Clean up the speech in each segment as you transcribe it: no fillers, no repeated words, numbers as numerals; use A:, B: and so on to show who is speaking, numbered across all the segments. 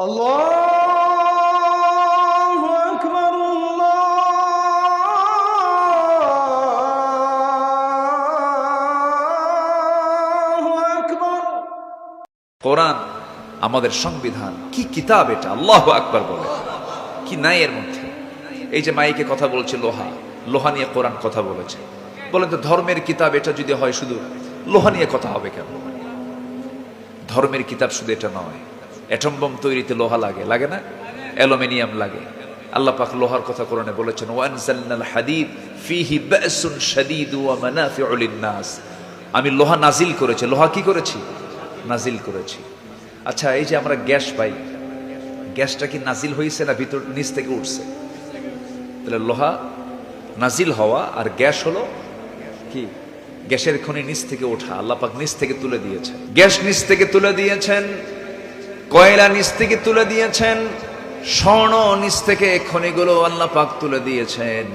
A: আল্লাহু আকবার, আল্লাহু আকবার।
B: কোরআন আমাদের সংবিধান, কি কিতাব এটা! আল্লাহু আকবার বলে, কি নাই এর মধ্যে। এই যে মাইকে কথা বলছে, লোহা লোহা নিয়ে কোরআন কথা বলেছে। বলেন তো, ধর্মের কিতাব এটা যদি হয়, শুধু লোহা নিয়ে কথা হবে কেন? ধর্মের কিতাব শুধু এটা নয়, অ্যাটম বোম তৈরিতে লোহা লাগে, লাগে না? অ্যালুমিনিয়াম লাগে। আল্লাহ পাক লোহার কথা কোরআনে বলেছেন, ওয়ানজালনাল হাদিদ ফীহি বাসুন শাদীদু ওয়া মানাফিউ লিন-নাস। আমি লোহা নাজিল করেছি। লোহা কি করেছি? নাজিল করেছি। আচ্ছা, এই যে আমরা গ্যাস পাই, গ্যাসটা কি নাজিল হয়েছে না ভিতর নিচ থেকে উঠছে? তাহলে লোহা নাজিল হওয়া, আর গ্যাস হলো কি? গ্যাসের খনি নিচ থেকে ওঠা। আল্লাহ পাক নিচ থেকে তুলে দিয়েছেন, গ্যাস নিচ থেকে তুলে দিয়েছেন, কয়লা নিচ থেকে তুলে দিয়েছেন, স্বর্ণ নিচ থেকে খনিগুলো আল্লাহ পাক তুলে দিয়েছেন।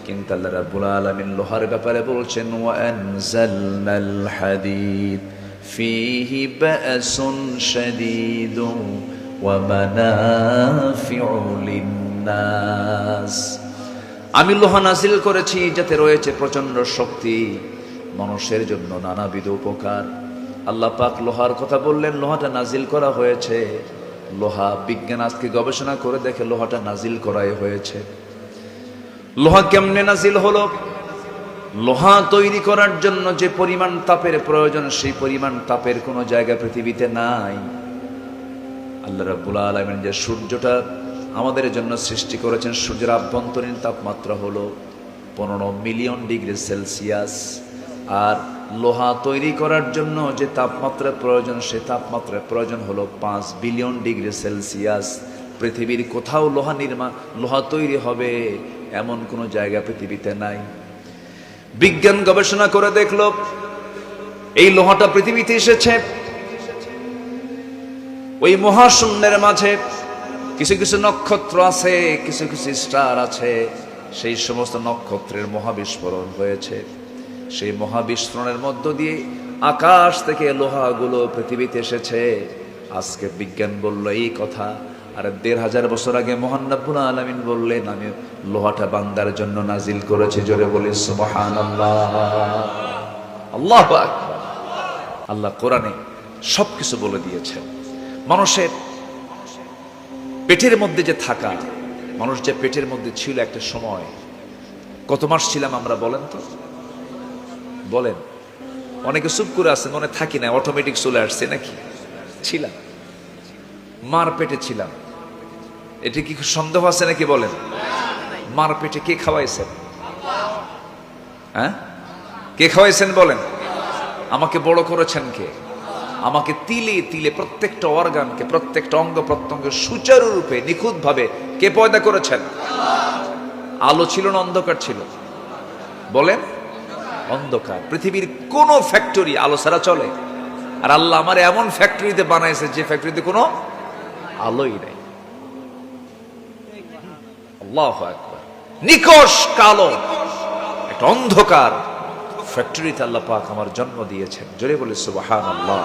B: কিন্তু আল্লাহ রাব্বুল আলামিন লোহার ব্যাপারে বলছেন, ওয়া আনজালনাল হাদিদ ফীহি বাসুন শাদীদু ওয়া মানাফিউ লিন-নাস। আমি লোহা নাজিল করেছি যাতে রয়েছে প্রচন্ড শক্তি, মানুষের জন্য নানাবিধ উপকার। আল্লাহ পাক লোহার কথা বললেন, লোহাটা নাজিল করা হয়েছে। লোহা বিজ্ঞান আজকে গবেষণা করে দেখে লোহাটা নাজিল করাই হয়েছে। লোহা কেমনে নাজিল হলো? লোহা তৈরি করার জন্য যে পরিমাণ তাপের প্রয়োজন, সেই পরিমাণ তাপের কোনো জায়গা পৃথিবীতে নাই। আল্লাহ রাব্বুল আলামিন যে সূর্যটা আমাদের জন্য সৃষ্টি করেছেন, সূর্যের আভ্যন্তরীণ তাপমাত্রা হলো 15 মিলিয়ন ডিগ্রি সেলসিয়াস। আর লোহা তৈরি করার জন্য যে তাপমাত্রা প্রয়োজন, সে তাপমাত্রার প্রয়োজন হলো 5 বিলিয়ন ডিগ্রি সেলসিয়াস। পৃথিবীর কোথাও লোহা তৈরি হবে এমন কোনো জায়গা পৃথিবীতে নাই। বিজ্ঞান গবেষণা করে দেখলো, এই লোহাটা পৃথিবীতে এসেছে ওই মহাশূন্যের মাঝে। কিছু কিছু নক্ষত্র আছে, কিছু কিছু স্টার আছে, সেই সমস্ত নক্ষত্রের মহাবিস্ফোরণ হয়েছে। সেই মহাবিস্ফোরণের মধ্য দিয়ে আকাশ থেকে লোহাগুলো পৃথিবীতে এসেছে। আজকে বিজ্ঞান বলল এই কথা, আর 1500 বছর আগে মহান রব্বুল আলামিন বললেন, আমি লোহাটা বান্দার জন্য নাজিল করেছি। জোরে বলি সুবহানাল্লাহ, আল্লাহু আকবার। আল্লাহ কোরআনে সবকিছু বলে দিয়েছেন। মানুষের পেটের মধ্যে যে থাকা, মানুষ যে পেটের মধ্যে ছিল একটা সময়, কত মাস ছিলাম আমরা বলেন তো? বলেন। অনেকে চুপ করে আছে, মনে থাকি না, অটোমেটিক চলে আসছে নাকি? ছিলাম, মার পেটে ছিলাম। এটা কি সন্দেহ আছে নাকি? বলেন। মার পেটে কে খাওয়াইছেন? হ্যাঁ, কে খাওয়াইছেন বলেন? আমাকে বড় করেছেন কে? আমাকে তিলে তিলে প্রত্যেকটা অর্গানকে, প্রত্যেকটা অঙ্গ প্রত্যঙ্গ সুচারুরূপে নিখুঁত ভাবে কে পয়দা করেছেন? আলো ছিল না অন্ধকার ছিল? বলেন। অন্ধকার। পৃথিবীর কোন ফ্যাক্টরি আলো ছাড়া চলে? আর আল্লাহ আমার এমন ফ্যাক্টরিতে বানাইছে যে ফ্যাক্টরিতে কোনো আলোই নাই। আল্লাহু আকবার। নিকষ কালো একটা অন্ধকার ফ্যাক্টরিতে আল্লাহ পাক আমার জন্ম দিয়েছেন। জোরে বলে সুবহানাল্লাহ।